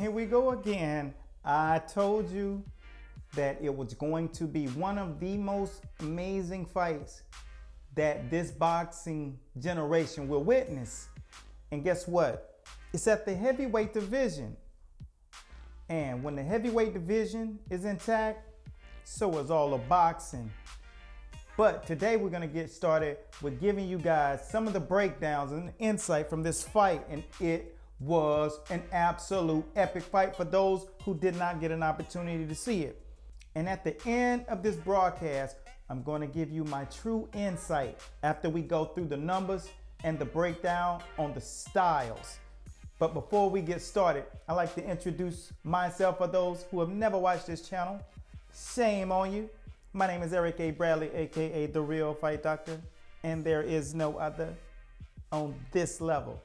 Here we go again. I told you that it was going to be one of the most amazing fights that this boxing generation will witness. And guess what? It's at the heavyweight division. And when the heavyweight division is intact, so is all of boxing. But today we're gonna get started with giving you guys some of the breakdowns and insight from this fight. And it was an absolute epic fight for those who did not get an opportunity to see it. And at the end of this broadcast, I'm going to give you my true insight after we go through the numbers and the breakdown on the styles. But before we get started, I'd like to introduce myself for those who have never watched this channel. Shame on you. My name is Eric A. Bradley, aka The Real Fight Doctor, and there is no other on this level.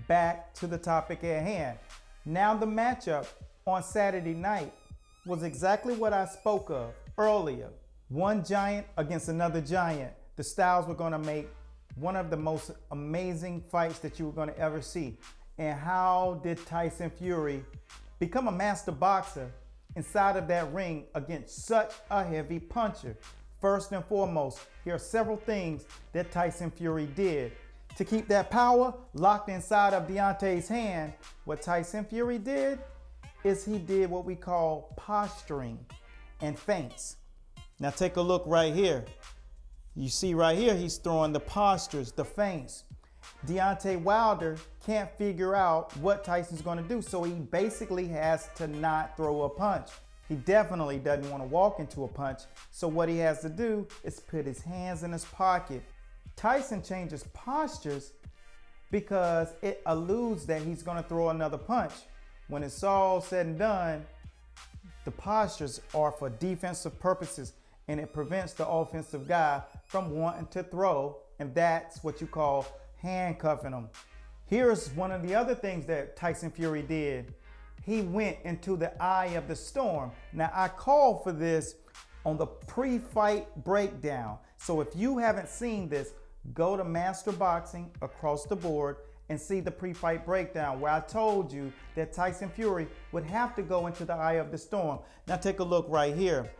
Back to the topic at hand. Now the matchup on Saturday night was exactly what I spoke of earlier. One giant against another giant. The styles were going to make one of the most amazing fights that you were going to ever see. And how did Tyson Fury become a master boxer inside of that ring against such a heavy puncher? First and foremost, here are several things that Tyson Fury did to keep that power locked inside of Deontay's hand. What Tyson Fury did is he did what we call posturing and feints. Now take a look right here. You see right here, he's throwing the postures, the feints. Deontay Wilder can't figure out what Tyson's going to do, so he basically has to not throw a punch. He definitely doesn't want to walk into a punch, so what he has to do is put his hands in his pocket. Tyson changes postures because it alludes that he's going to throw another punch. When it's all said and done, the postures are for defensive purposes, and it prevents the offensive guy from wanting to throw, and that's what you call handcuffing him. Here's one of the other things that Tyson Fury did. He went into the eye of the storm. Now I called for this on the pre-fight breakdown. So if you haven't seen this, go to Master Boxing across the board and see the pre-fight breakdown where I told you that Tyson Fury would have to go into the eye of the storm. Now take a look right here.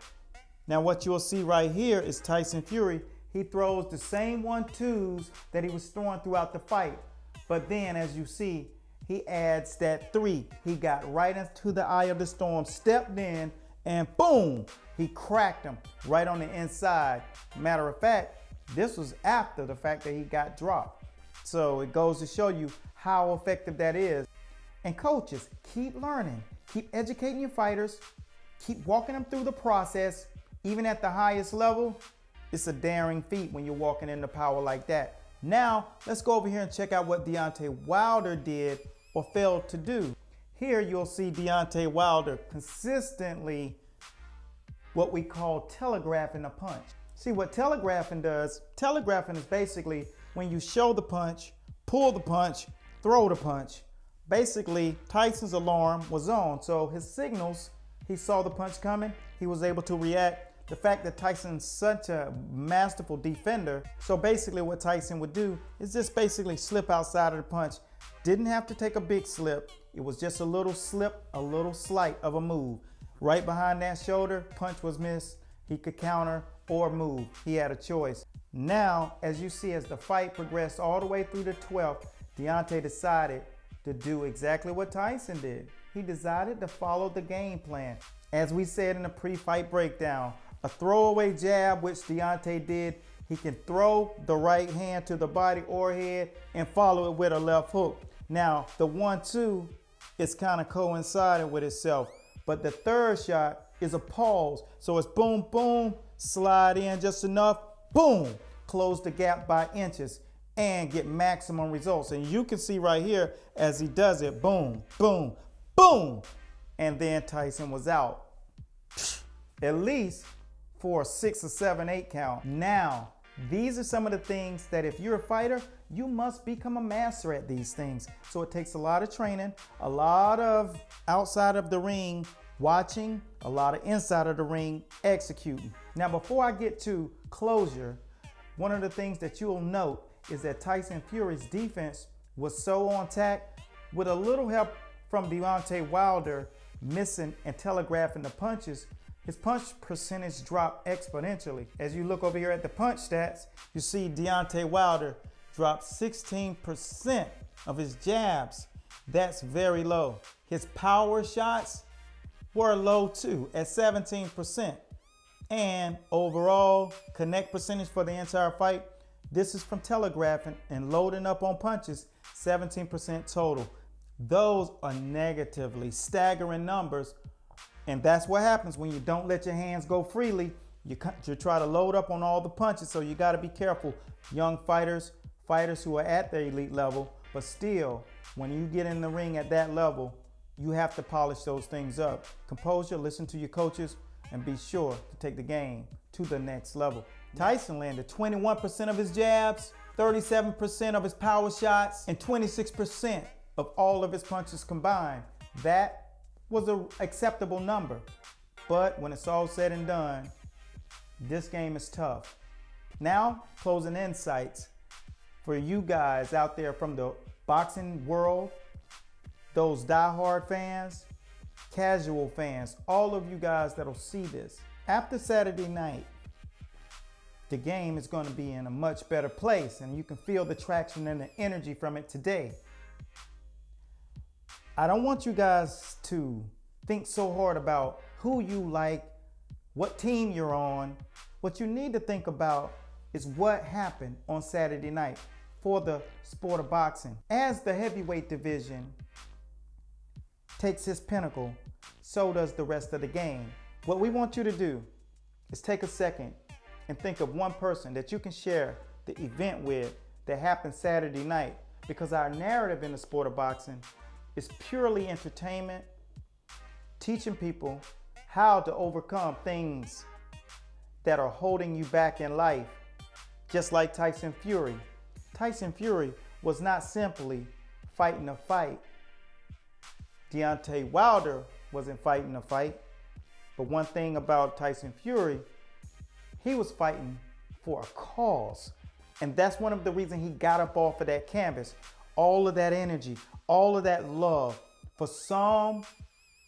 Now what you'll see right here is Tyson Fury. He throws the same 1-2s that he was throwing throughout the fight. But then as you see, he adds that 3. He got right into the eye of the storm, stepped in, and boom, he cracked him right on the inside. Matter of fact, this was after the fact that he got dropped. So it goes to show you how effective that is. And coaches, keep learning, keep educating your fighters, keep walking them through the process. Even at the highest level, it's a daring feat when you're walking into power like that. Now, let's go over here and check out what Deontay Wilder did or failed to do. Here you'll see Deontay Wilder consistently what we call telegraphing a punch. See what telegraphing does? Telegraphing is basically when you show the punch, pull the punch, throw the punch. Basically, Tyson's alarm was on, so his signals, he saw the punch coming, he was able to react. The fact that Tyson's such a masterful defender, so basically what Tyson would do is just basically slip outside of the punch. Didn't have to take a big slip. It was just a little slip, a little slight of a move. Right behind that shoulder, punch was missed. He could counter or move. He had a choice. Now, as you see, as the fight progressed all the way through the 12th, Deontay decided to do exactly what Tyson did. He decided to follow the game plan. As we said in the pre-fight breakdown, a throwaway jab, which Deontay did. He can throw the right hand to the body or head and follow it with a left hook. Now, the 1-2 is kind of coinciding with itself, but the third shot is a pause. So it's boom, boom, slide in just enough, boom, close the gap by inches and get maximum results. And you can see right here as he does it, boom, boom, boom. And then Tyson was out, at least for a 6 or 7, 8 count. Now, these are some of the things that if you're a fighter, you must become a master at these things. So it takes a lot of training, a lot of outside of the ring watching, a lot of inside of the ring executing. Now, before I get to closure, one of the things that you'll note is that Tyson Fury's defense was so on tack with a little help from Deontay Wilder missing and telegraphing the punches, his punch percentage dropped exponentially. As you look over here at the punch stats, you see Deontay Wilder dropped 16% of his jabs. That's very low. His power shots were low too, at 17%. And overall connect percentage for the entire fight, this is from telegraphing and loading up on punches, 17% total. Those are negatively staggering numbers. And that's what happens when you don't let your hands go freely. You try to load up on all the punches, so you got to be careful. Young fighters, fighters who are at the elite level, but still, when you get in the ring at that level, you have to polish those things up. Composure, listen to your coaches, and be sure to take the game to the next level. Tyson landed 21% of his jabs, 37% of his power shots, and 26% of all of his punches combined. That was an acceptable number. But when it's all said and done, this game is tough. Now, closing insights for you guys out there from the boxing world, those diehard fans, casual fans, all of you guys that'll see this. After Saturday night, the game is going to be in a much better place, and you can feel the traction and the energy from it today. I don't want you guys to think so hard about who you like, what team you're on. What you need to think about is what happened on Saturday night for the sport of boxing. As the heavyweight division takes its pinnacle, so does the rest of the game. What we want you to do is take a second and think of one person that you can share the event with that happened Saturday night, because our narrative in the sport of boxing is purely entertainment, teaching people how to overcome things that are holding you back in life. Just like Tyson Fury. Tyson Fury was not simply fighting a fight. Deontay Wilder wasn't fighting a fight. But one thing about Tyson Fury, he was fighting for a cause. And that's one of the reasons he got up off of that canvas. All of that energy, all of that love. For some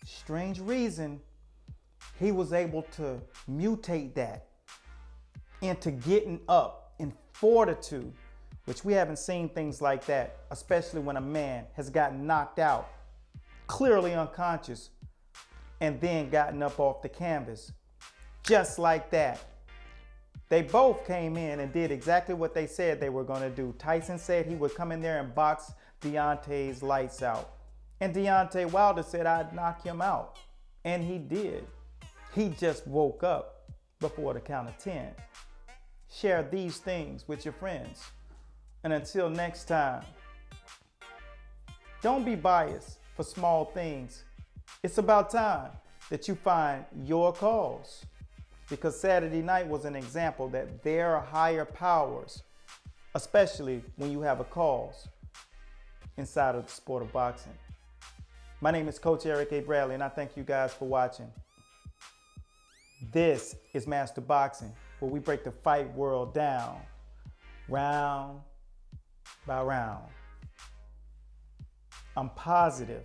strange reason, he was able to mutate that into getting up in fortitude, which we haven't seen things like that, especially when a man has gotten knocked out, clearly unconscious, and then gotten up off the canvas. Just like that. They both came in and did exactly what they said they were going to do. Tyson said he would come in there and box Deontay's lights out. And Deontay Wilder said I'd knock him out. And he did. He just woke up before the count of 10. Share these things with your friends. And until next time, don't be biased for small things. It's about time that you find your cause. Because Saturday night was an example that there are higher powers, especially when you have a cause inside of the sport of boxing. My name is Coach Eric A. Bradley, and I thank you guys for watching. This is Master Boxing, where we break the fight world down, round by round. I'm positive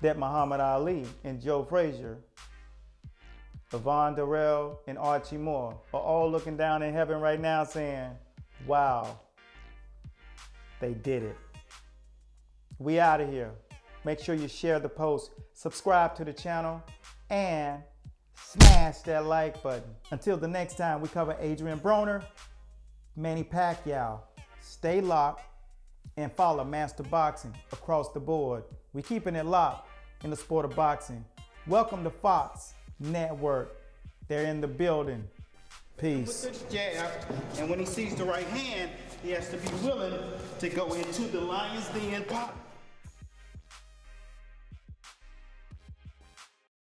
that Muhammad Ali and Joe Frazier, Yvonne Darrell and Archie Moore are all looking down in heaven right now saying, wow, they did it. We out of here. Make sure you share the post, subscribe to the channel, and smash that like button. Until the next time we cover Adrian Broner, Manny Pacquiao, stay locked and follow Master Boxing across the board. We keeping it locked in the sport of boxing. Welcome to Fox Network. They're in the building. Peace. With this jab, and when he sees the right hand, he has to be willing to go into the lion's den pop.